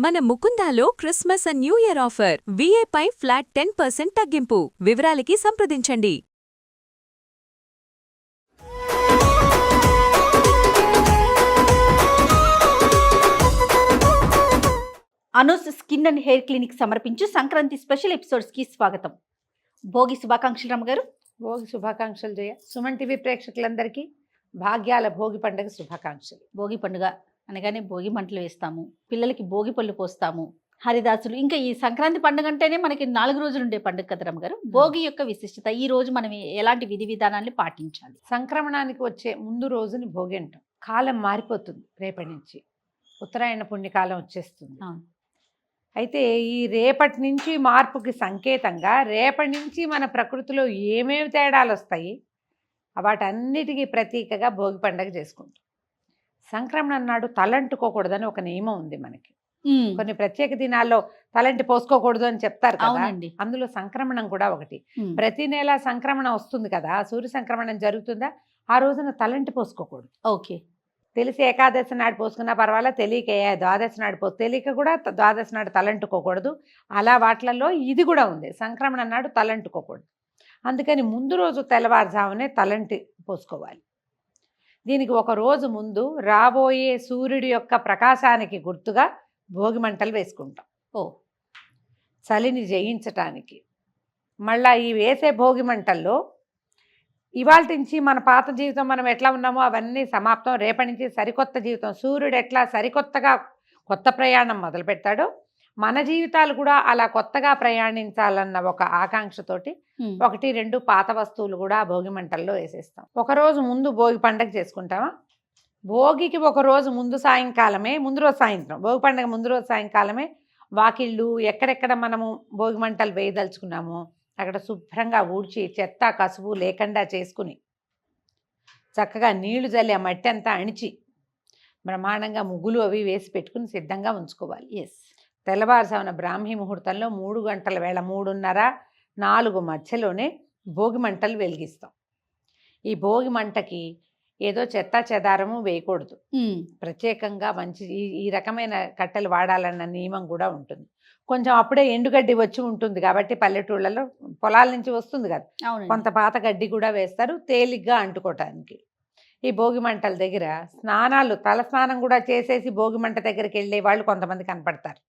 మన ముకుందాలో Christmas and New Year offer వీఏపై ఫ్లాట్ 10% తగ్గింపు. వివరాలకి సంప్రదించండి. Anu's skin and hair clinic సమర్పించు సంక్రాంతి స్పెషల్ ఎపిసోడ్స్ కి స్వాగతం. భోగి శుభాకాంక్షలు రమ్మగారు. భోగి శుభాకాంక్షలు జయ. సుమన్ టీవీ ప్రేక్షకులందరికీ భాగ్యాల భోగి పండుగ శుభాకాంక్షలు. భోగి పండుగ అనగానే భోగి మంటలు వేస్తాము, పిల్లలకి భోగి పళ్ళు పోస్తాము, హరిదాసులు. ఇంకా ఈ సంక్రాంతి పండుగ అంటేనే మనకి 4 రోజులు ఉండే పండుగ కదా రమ్మగారు. భోగి యొక్క విశిష్టత, ఈ రోజు మనం ఎలాంటి విధి విధానాన్ని పాటించాలి? సంక్రమణానికి వచ్చే ముందు రోజుని భోగి అంటాం. కాలం మారిపోతుంది, రేపటి నుంచి ఉత్తరాయణ పుణ్యకాలం వచ్చేస్తుంది. అయితే ఈ రేపటి నుంచి మార్పుకి సంకేతంగా రేపటి నుంచి మన ప్రకృతిలో ఏమేమి తేడాలు వస్తాయి, వాటన్నిటికీ ప్రతీకగా భోగి పండుగ చేసుకుంటాం. సంక్రమణ నాడు తలంటుకోకూడదని ఒక నియమం ఉంది మనకి. కొన్ని ప్రత్యేక దినాల్లో తలంటి పోసుకోకూడదు అని చెప్తారు కదా, అందులో సంక్రమణం కూడా ఒకటి. ప్రతి నెల సంక్రమణ వస్తుంది కదా, సూర్య సంక్రమణం జరుగుతుందా, ఆ రోజున తలంటి పోసుకోకూడదు. ఓకే. తెలిసి ఏకాదశి నాడు పోసుకున్నా పర్వాలేదు, తెలియక ద్వాదశి నాడు తెలియక కూడా ద్వాదశి నాడు తలంటుకోకూడదు. అలా వాటిలలో ఇది కూడా ఉంది, సంక్రమణ నాడు తలంటుకోకూడదు. అందుకని ముందు రోజు తెల్లవారుజామునే తలంటి పోసుకోవాలి. దీనికి ఒక రోజు ముందు రాబోయే సూర్యుడి యొక్క ప్రకాశానికి గుర్తుగా భోగి మంటలు వేసుకుంటాం. చలిని జయించటానికి. మళ్ళీ ఈ వేసే భోగి మంటల్లో ఇవాళ నుంచి మన పాత జీవితం మనం ఎట్లా ఉన్నామో అవన్నీ సమాప్తం. రేపటి నుంచి సరికొత్త జీవితం. సూర్యుడు ఎట్లా సరికొత్తగా కొత్త ప్రయాణం మొదలు పెడతాడో, మన జీవితాలు కూడా అలా కొత్తగా ప్రయాణించాలన్న ఒక ఆకాంక్షతోటి 1-2 పాత వస్తువులు కూడా భోగి మంటల్లో వేసేస్తాం. ఒకరోజు ముందు భోగి పండగ చేసుకుంటామా, భోగికి ఒక రోజు ముందు సాయంకాలమే, ముందు రోజు సాయంత్రం, భోగి పండుగ ముందు రోజు సాయంకాలమే వాకిళ్ళు ఎక్కడెక్కడ మనము భోగి మంటలు వేయదలుచుకున్నామో అక్కడ శుభ్రంగా ఊడ్చి చెత్త కసువు లేకుండా చేసుకుని చక్కగా నీళ్లు జల్లి ఆ మట్టి అంతా అణిచి బ్రహ్మాండంగా ముగ్గులు అవి వేసి పెట్టుకుని సిద్ధంగా ఉంచుకోవాలి. తెల్లవారుజామున బ్రాహ్మీ ముహూర్తంలో 3 గంటల వేళ 3:30-4 మధ్యలోనే భోగి మంటలు వెలిగిస్తాం. ఈ భోగి మంటకి ఏదో చెత్త చెదారము వేయకూడదు. ప్రత్యేకంగా మంచి ఈ రకమైన కట్టెలు వాడాలన్న నియమం కూడా ఉంటుంది. కొంచెం అప్పుడే ఎండుగడ్డి వచ్చి ఉంటుంది కాబట్టి పల్లెటూళ్ళలో పొలాల నుంచి వస్తుంది కదా, కొంత పాత గడ్డి కూడా వేస్తారు తేలిగ్గా అంటుకోవటానికి. ఈ భోగి మంటల దగ్గర స్నానాలు, తల స్నానం కూడా చేసేసి భోగి మంట దగ్గరికి వెళ్ళే వాళ్ళు కొంతమంది కనపడతారు.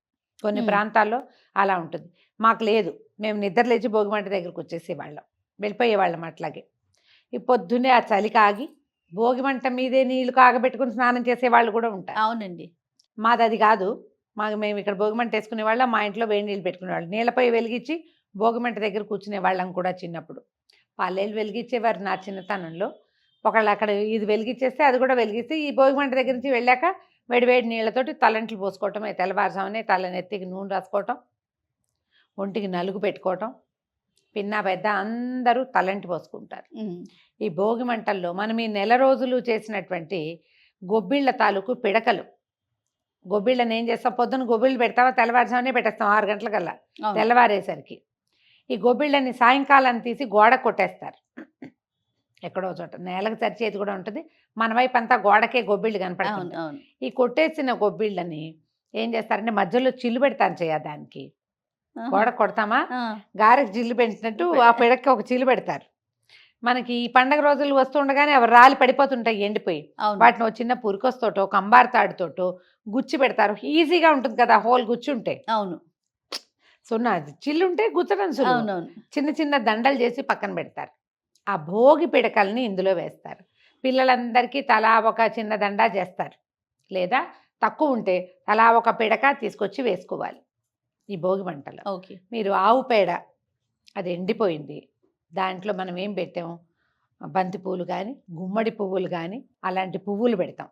కొన్ని ప్రాంతాల్లో అలా ఉంటుంది. మాకు లేదు, మేము నిద్ర లేచి భోగి మంట దగ్గరకు వచ్చేసేవాళ్ళం, వెళ్ళిపోయేవాళ్ళం. అట్లాగే ఈ పొద్దున్నే ఆ చలి కాగి భోగి మంట మీదే నీళ్లు కాగబెట్టుకుని స్నానం చేసేవాళ్ళు కూడా ఉంటారు. అవునండి. మాది అది కాదు. మేము ఇక్కడ భోగి మంట వేసుకునే వాళ్ళం, మా ఇంట్లో వేడి నీళ్ళు పెట్టుకునేవాళ్ళు. నీళ్ళపై వెలిగించి భోగి మంట దగ్గర కూర్చునే వాళ్ళం కూడా చిన్నప్పుడు. పాలేళ్ళు వెలిగించేవారు నా చిన్నతనంలో. ఒకళ్ళు అక్కడ ఇది వెలిగించేస్తే అది కూడా వెలిగిస్తే ఈ భోగి మంట దగ్గర నుంచి వెళ్ళాక వేడి నీళ్ళతోటి తలంట్లు పోసుకోవటం, తెల్లవారుజామునే తలనెత్తికి నూనె రాసుకోవటం, ఒంటికి నలుగు పెట్టుకోవటం, పిన్నా పెద్ద అందరూ తలంటి పోసుకుంటారు. ఈ భోగి మంటల్లో మనం ఈ నెల రోజులు చేసినటువంటి గొబ్బిళ్ళ తాలూకు పిడకలు, గొబ్బిళ్ళని ఏం చేస్తాం, పొద్దున్న గొబ్బిళ్ళు పెడతావా, తెల్లవారుజామునే పెట్టేస్తాం 6 గంటలకల్లా. తెల్లవారేసరికి ఈ గొబ్బిళ్ళని సాయంకాలాన్ని తీసి గోడ కొట్టేస్తారు. ఎక్కడో చోట నేలకు చరిచేది కూడా ఉంటుంది, మన వైపు అంతా గోడకే గొబ్బిళ్ళు కనపడుతుంది. ఈ కొట్టేసిన గొబ్బిళ్ళని ఏం చేస్తారంటే మధ్యలో చిల్లు పెడతాను దానికి. గోడ కొడతామా, గారెకి చిల్లు పెట్టినట్టు ఆ పిడక్కి ఒక చిల్లు పెడతారు. మనకి ఈ పండగ రోజులు వస్తుండగానే అవి రాలి పడిపోతుంటాయి ఎండిపోయి. వాటిని ఒక చిన్న పురికొస్తోటో కంబార్ తాడుతోటో గుచ్చి పెడతారు. ఈజీగా ఉంటుంది కదా, హోల్ గుచ్చి ఉంటాయి. అవును, సున్నా చిల్లుంటే గుచ్చడం సులువు. చిన్న చిన్న దండలు చేసి పక్కన పెడతారు. ఆ భోగి పిడకల్ని ఇందులో వేస్తారు. పిల్లలందరికీ తలా ఒక చిన్న దండా చేస్తారు, లేదా తక్కువ ఉంటే తలా ఒక పిడక తీసుకొచ్చి వేసుకోవాలి ఈ భోగి మంటలో. మీరు ఆవు పేడ అది ఎండిపోయింది, దాంట్లో మనం ఏం పెట్టాము, బంతి పువ్వులు కానీ గుమ్మడి పువ్వులు కానీ అలాంటి పువ్వులు పెడతాం.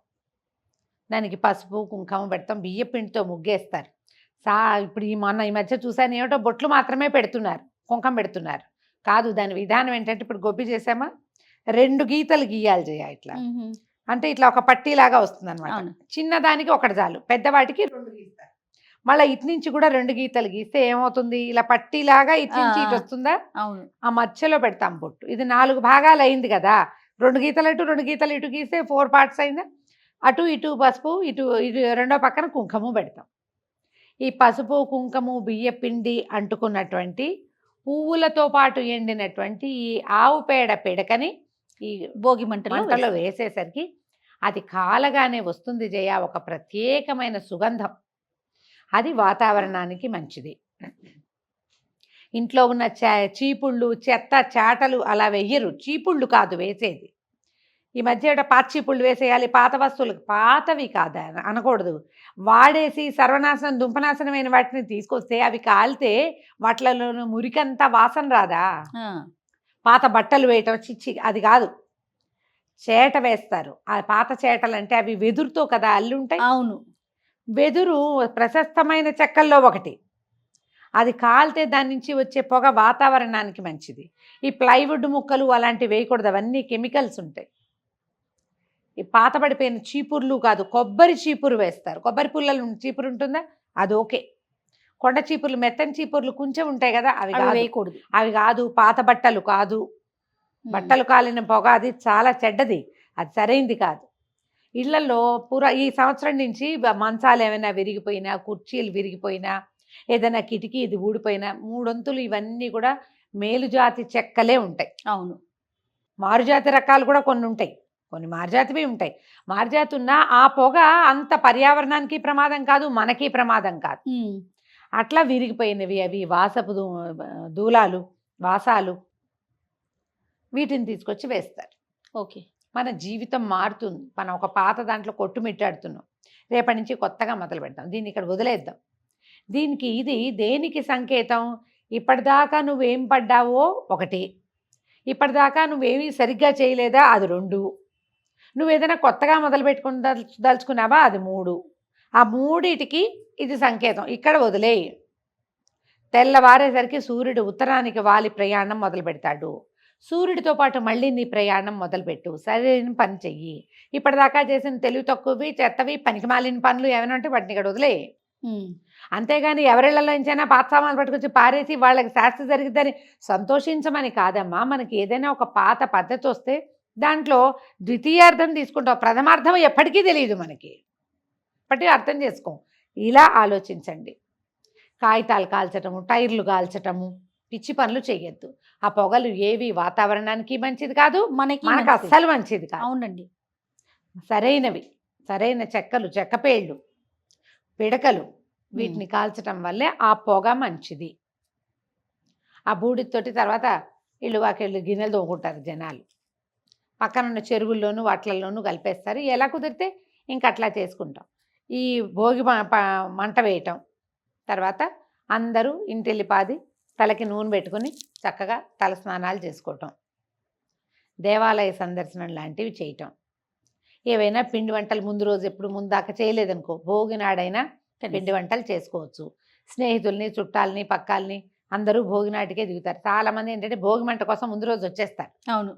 దానికి పసుపు కుంకుమ పెడతాం, బియ్య పిండితో ముగ్గేస్తారు. ఇప్పుడు ఈ మధ్య చూసాను ఏమిటో బొట్లు మాత్రమే పెడుతున్నారు, కుంకుమ పెడుతున్నారు. కాదు, దాని విధానం ఏంటంటే ఇప్పుడు గొబ్బి చేసామా 2 గీతలు గీయాలి చేయ ఇట్లా. అంటే ఇట్లా ఒక పట్టీలాగా వస్తుంది అనమాట. చిన్నదానికి ఒకటి చాలు, పెద్దవాటికి 2 గీస్తారు. మళ్ళీ ఇటు నుంచి కూడా 2 గీతలు గీస్తే ఏమవుతుంది, ఇలా పట్టీలాగా ఇటు నుంచి ఇటు వస్తుందా. ఆ మధ్యలో పెడతాం బొట్టు. ఇది 4 భాగాలు అయింది కదా, 2 గీతలు అటు 2 గీతలు ఇటు గీస్తే 4 పార్ట్స్ అయిందా. అటు ఇటు పసుపు, ఇటు రెండో పక్కన కుంకుమ పెడతాం. ఈ పసుపు కుంకుమ బియ్యపిండి అంటుకున్నటువంటి పువ్వులతో పాటు ఎండినటువంటి ఈ ఆవు పేడ పిడకని ఈ భోగి మంటలో మంటలో వేసేసరికి అది కాలగానే వస్తుంది జయ ఒక ప్రత్యేకమైన సుగంధం. అది వాతావరణానికి మంచిది. ఇంట్లో ఉన్న చీపుళ్ళు చెత్త చాటలు అలా వెయ్యరు, చీపుళ్ళు కాదు వేసేది. ఈ మధ్య పాత చీపుళ్ళు వేసేయాలి, పాత వస్తువులు, పాతవి కాదు అనకూడదు. వాడేసి సర్వనాశనం దుంపనాశనమైన వాటిని తీసుకొస్తే అవి కాలితే వాటిలోనూ మురికంతా వాసన రాదా? పాత బట్టలు వేయటం చిచ్చి అది కాదు, చేట వేస్తారు. ఆ పాత చేటలు అంటే అవి వెదురుతో కదా అల్లి ఉంటాయి. అవును, వెదురు ప్రశస్తమైన చెక్కల్లో ఒకటి. అది కాలితే దాని నుంచి వచ్చే పొగ వాతావరణానికి మంచిది. ఈ ప్లైవుడ్ ముక్కలు అలాంటివి వేయకూడదు, అవన్నీ కెమికల్స్ ఉంటాయి. ఈ పాత పడిపోయిన చీపుర్లు కాదు, కొబ్బరి చీపురు వేస్తారు. కొబ్బరి పుల్లలు చీపురు ఉంటుందా, అది ఓకే. కొండ చీపుర్లు మెత్తని చీపుర్లు కొంచెం ఉంటాయి కదా, అవి వేయకూడదు. అవి కాదు. పాత బట్టలు కాదు, బట్టలు కాలిన పొగ అది చాలా చెడ్డది, అది సరైంది కాదు. ఇళ్లలో ఈ సంవత్సరం నుంచి మంచాలు ఏమైనా విరిగిపోయినా, కుర్చీలు విరిగిపోయినా, ఏదైనా కిటికీ ఇది ఊడిపోయినా, మూడొంతులు ఇవన్నీ కూడా మేలుజాతి చెక్కలే ఉంటాయి. అవును, మారుజాతి రకాలు కూడా కొన్ని ఉంటాయి, కొన్ని మారుజాతివి ఉంటాయి. మారుజాతి ఉన్నా ఆ పొగ అంత పర్యావరణానికి ప్రమాదం కాదు, మనకి ప్రమాదం కాదు. అట్లా విరిగిపోయినవి అవి వాసపు దూలాలు, వాసాలు, వీటిని తీసుకొచ్చి వేస్తారు. ఓకే, మన జీవితం మారుతుంది. మనం ఒక పాత దాంట్లో కొట్టుమిట్టాడుతున్నాం, రేపటి నుంచి కొత్తగా మొదలు పెడతాం. దీన్ని ఇక్కడ వదిలేద్దాం. దీనికి ఇది దేనికి సంకేతం? ఇప్పటిదాకా నువ్వేం పడ్డావో ఒకటి, ఇప్పటిదాకా నువ్వేమీ సరిగ్గా చేయలేదా అది 2, నువ్వేదైనా కొత్తగా మొదలు పెట్టుకుని దలుచుకున్నావా అది 3. ఆ 3టికి ఇది సంకేతం. ఇక్కడ వదిలేయి. తెల్లవారేసరికి సూర్యుడు ఉత్తరానికి వాలి ప్రయాణం మొదలు పెడతాడు. సూర్యుడితో పాటు మళ్ళీ నీ ప్రయాణం మొదలుపెట్టు. సరైన పని చెయ్యి. ఇప్పటిదాకా చేసిన తెలివి తక్కువవి, చెత్తవి, పనికి మాలిన పనులు ఏమైనా ఉంటే వాటిని ఇక్కడ వదిలే. అంతేగాని ఎవరిళ్లలో నుంచైనా పాత సామాన్లు పట్టుకొచ్చి పారేసి వాళ్ళకి శాస్త్ర జరిగిద్దని సంతోషించమని కాదమ్మా. మనకి ఏదైనా ఒక పాత పద్ధతి వస్తే దాంట్లో ద్వితీయార్థం తీసుకుంటాం, ప్రథమార్థం ఎప్పటికీ తెలియదు మనకి. ఇప్పటికీ అర్థం చేసుకో. ఇలా ఆలోచించండి. కాగితాలు కాల్చటము, టైర్లు కాల్చటము, పిచ్చి పనులు చేయొద్దు. ఆ పొగలు ఏవి వాతావరణానికి మంచిది కాదు, మనకి అస్సలు మంచిది కాదు. అవునండి, సరైనవి, సరైన చెక్కలు, చెక్కపేళ్ళు, పిడకలు, వీటిని కాల్చటం వల్లే ఆ పొగ మంచిది. ఆ బూడితోటి తర్వాత ఇళ్ళు వాకెళ్ళు గిన్నెలు తోముకుంటారు జనాలు. పక్కనున్న చెరువుల్లోనూ వాటిల్లోనూ కలిపేస్తారు. ఎలా కుదిరితే ఇంకట్లా చేసుకుంటాం. ఈ భోగి మంట వేయటం తర్వాత అందరూ ఇంటిల్లిపాది తలకి నూనె పెట్టుకుని చక్కగా తల స్నానాలు చేసుకోవటం, దేవాలయ సందర్శనం లాంటివి చేయటం. ఏవైనా పిండి వంటలు ముందు రోజు ఎప్పుడు ముందాక చేయలేదనుకో, భోగి నాడైనా పిండి వంటలు చేసుకోవచ్చు. స్నేహితుల్ని, చుట్టాలని, పక్కాలని అందరూ భోగి నాటికే దిగుతారు. చాలామంది ఏంటంటే భోగి మంట కోసం ముందు రోజు వచ్చేస్తారు. అవును,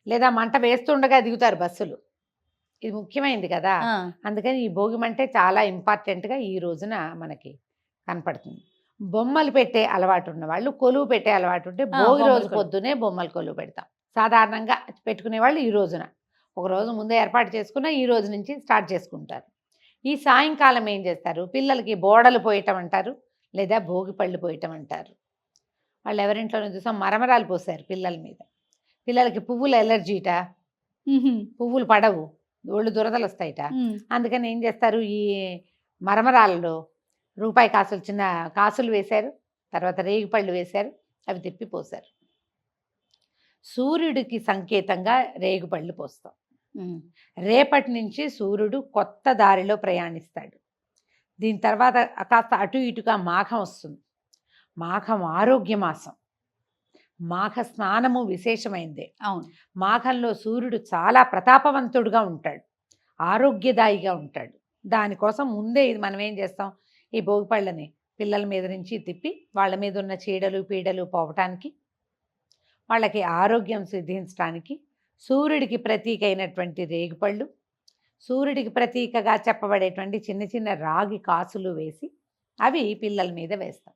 లేదా మంట వేస్తుండగా దిగుతారు బస్సులు. ఇది ముఖ్యమైనది కదా. అందుకని ఈ భోగి మంటే చాలా ఇంపార్టెంట్గా ఈ రోజున మనకి కనపడుతుంది. బొమ్మలు పెట్టే అలవాటు ఉన్న వాళ్ళు, కొలువు పెట్టే అలవాటు ఉంటే భోగి రోజు పొద్దునే బొమ్మలు కొలువు పెడతాం. సాధారణంగా పెట్టుకునే వాళ్ళు ఈ రోజున ఒక రోజు ముందే ఏర్పాటు చేసుకున్న ఈ రోజు నుంచి స్టార్ట్ చేసుకుంటారు. ఈ సాయంకాలం ఏం చేస్తారు? పిల్లలకి బోడలు పోయటం అంటారు, లేదా భోగి పళ్ళు పోయటం అంటారు. వాళ్ళు ఎవరింట్లోనే చూసాం మరమరాలు పోసారు పిల్లల మీద. పిల్లలకి పువ్వులు ఎలర్జీట, పువ్వులు పడవు, ఒళ్ళు దురదలు వస్తాయిట. అందుకని ఏం చేస్తారు? ఈ మరమరాలలో రూపాయి కాసులు, చిన్న కాసులు వేశారు, తర్వాత రేగిపళ్ళు వేశారు, అవి తిప్పి పోశారు. సూర్యుడికి సంకేతంగా రేగుపళ్ళు పోస్తాం. రేపటి నుంచి సూర్యుడు కొత్త దారిలో ప్రయాణిస్తాడు. దీని తర్వాత కాస్త అటు ఇటుగా మాఘం వస్తుంది. మాఘం ఆరోగ్య మాసం. మాఘ స్నానము విశేషమైందే. అవును, మాఘంలో సూర్యుడు చాలా ప్రతాపవంతుడుగా ఉంటాడు, ఆరోగ్యదాయిగా ఉంటాడు. దానికోసం ముందే ఇది మనం ఏం చేస్తాం? ఈ భోగిపళ్ళని పిల్లల మీద నుంచి తిప్పి వాళ్ళ మీద ఉన్న చీడలు పీడలు పోవటానికి, వాళ్ళకి ఆరోగ్యం సిద్ధించడానికి సూర్యుడికి ప్రతీక అయినటువంటి రేగిపళ్ళు, సూర్యుడికి ప్రతీకగా చెప్పబడేటువంటి చిన్న చిన్న రాగి కాసులు వేసి అవి పిల్లల మీద వేస్తాం.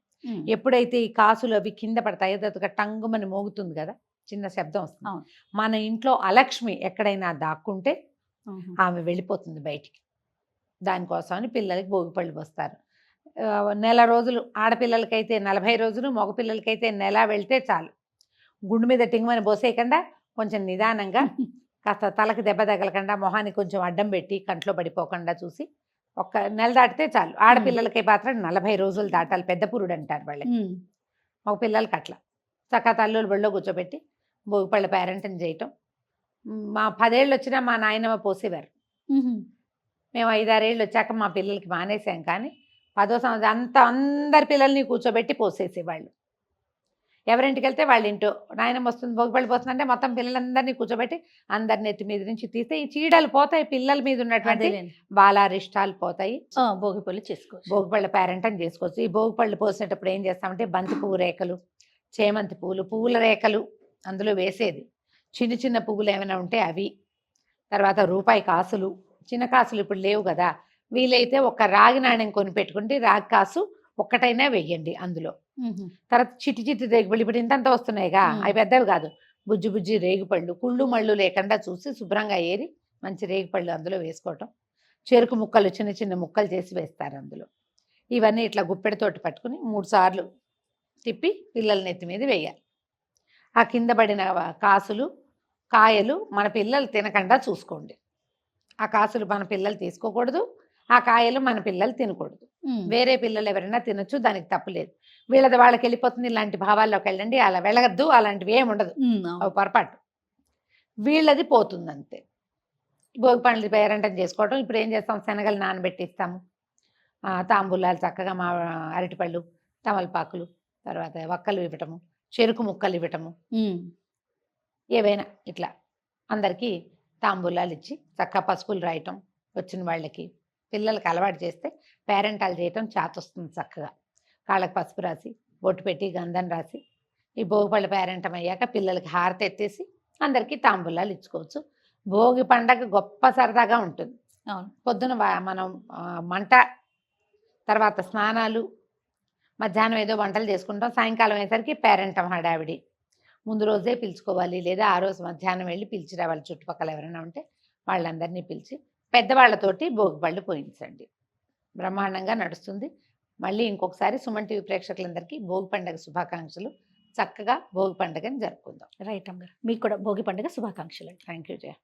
ఎప్పుడైతే ఈ కాసులు అవి కింద పడతాయో అది టంగుమని మోగుతుంది కదా, చిన్న శబ్దం వస్తుంది. మన ఇంట్లో అలక్ష్మి ఎక్కడైనా దాక్కుంటే ఆమె వెళ్ళిపోతుంది బయటికి. దానికోసమని పిల్లలకి భోగిపళ్ళు పోస్తారు. నెల రోజులు ఆడపిల్లలకైతే 40 రోజులు, మగపిల్లలకైతే నెల వెళ్తే చాలు. గుండు మీద టింగుమని పోసేయకుండా కొంచెం నిదానంగా కాస్త తలకి దెబ్బ తగలకుండా మొహానికి కొంచెం అడ్డం పెట్టి కంట్లో పడిపోకుండా చూసి ఒక్క నెల దాటితే చాలు. ఆడపిల్లలకి మాత్రం 40 రోజులు దాటాలి, పెద్ద పురుడు అంటారు వాళ్ళకి. మగ పిల్లలకి అట్లా చక్కగా తల్లులు బడిలో కూర్చోబెట్టి భోగిపళ్ళ పేరెంట్ని చేయటం. మా 10 ఏళ్ళు వచ్చినా మా నాయనమ్మ పోసేవారు. మేము 5-6 ఏళ్ళు వచ్చాక మా పిల్లలకి మానేసాం, కానీ 10వ సంవత్సరం అందరి పిల్లల్ని కూర్చోబెట్టి పోసేసేవాళ్ళు. ఎవరింటికి వెళ్తే వాళ్ళ ఇంటో నాయనమ్మ వస్తుంది భోగిపళ్ళు పోస్తుందంటే మొత్తం పిల్లలందరినీ కూర్చోబెట్టి అందరి నెత్తి మీద నుంచి తీస్తే ఈ చీడలు పోతాయి, పిల్లల మీద ఉన్నటువంటి బాలారిష్టాలు పోతాయి. భోగిపళ్ళు చేసుకోవచ్చు, భోగిపళ్ళ పేరెంటం చేసుకోవచ్చు. ఈ భోగిపళ్ళు పోసేటప్పుడు ఏం చేస్తామంటే బంతి పువ్వు రేఖలు, చేమంతి పువ్వులు, పువ్వుల రేఖలు అందులో వేసేది. చిన్న చిన్న పువ్వులు ఏమైనా ఉంటే అవి, తర్వాత రూపాయి కాసులు, చిన్న కాసులు ఇప్పుడు లేవు కదా, వీలైతే ఒక రాగి నాణ్యం కొని పెట్టుకుంటే రాగి కాసు ఒక్కటైనా వెయ్యండి అందులో. తర్వాత చిట్టి చిట్టి రేగిపళ్ళు ఇప్పుడు ఇంతంత వస్తున్నాయిగా, అవి పెద్దవి కాదు, బుజ్జి బుజ్జి రేగిపళ్ళు, కుళ్ళు మళ్ళు లేకుండా చూసి శుభ్రంగా ఏరి మంచి రేగిపళ్ళు అందులో వేసుకోవటం. చెరుకు ముక్కలు చిన్న చిన్న ముక్కలు చేసి వేస్తారు అందులో. ఇవన్నీ ఇట్లా గుప్పెడితోటి పట్టుకుని 3 సార్లు తిప్పి పిల్లల నెత్తి మీద వేయాలి. ఆ కింద పడిన కాసులు కాయలు మన పిల్లలు తినకుండా చూసుకోండి. ఆ కాసులు మన పిల్లలు తీసుకోకూడదు, ఆ కాయలు మన పిల్లలు తినకూడదు. వేరే పిల్లలు ఎవరైనా తినొచ్చు, దానికి తప్పులేదు. వీళ్ళది వాళ్ళకి వెళ్ళిపోతుంది, ఇలాంటి భావాల్లోకి వెళ్ళండి, అలా వెళ్ళగద్దు, అలాంటివి ఏమి ఉండదు, అవి పొరపాటు. వీళ్ళది పోతుంది అంతే. భోగి పండ్లు పేరంటం చేసుకోవటం. ఇప్పుడు ఏం చేస్తాం, శనగలు నానబెట్టిస్తాము, తాంబూలాలు చక్కగా మా అరటిపళ్ళు, తమలపాకులు, తర్వాత వక్కలు ఇవ్వటము, చెరుకు ముక్కలు ఇవ్వటము, ఏవైనా ఇట్లా అందరికీ తాంబూలాలు ఇచ్చి చక్కగా పసుపులు రాయటం. వచ్చిన వాళ్ళకి పిల్లలకి అలవాటు చేస్తే పేరెంటాలు చేయటం చేతొస్తుంది. చక్కగా కాళ్ళకి పసుపు రాసి బొట్టు పెట్టి గంధం రాసి ఈ భోగిపళ్ళ పేరెంటం అయ్యాక పిల్లలకి హారతి ఎత్తేసి అందరికీ తాంబూలాలు ఇచ్చుకోవచ్చు. భోగి పండగ గొప్ప సరదాగా ఉంటుంది. పొద్దున మనం మంట, తర్వాత స్నానాలు, మధ్యాహ్నం ఏదో వంటలు చేసుకుంటాం, సాయంకాలం అయ్యేసరికి పేరెంటం హడావిడి. ముందు రోజే పిలుచుకోవాలి, లేదా ఆ రోజు మధ్యాహ్నం వెళ్ళి పిలిచి రావాలి. చుట్టుపక్కల ఎవరైనా ఉంటే వాళ్ళందరినీ పిలిచి పెద్దవాళ్ళతోటి భోగిపళ్ళు పోయించండి. బ్రహ్మాండంగా నడుస్తుంది. మళ్ళీ ఇంకొకసారి సుమన్ టీవీ ప్రేక్షకులందరికీ భోగి పండుగ శుభాకాంక్షలు. చక్కగా భోగి పండుగని జరుపుకుందాం. రైట్ అమ్మగారు, మీకు కూడా భోగి పండుగ శుభాకాంక్షలు. Thank you Jaya.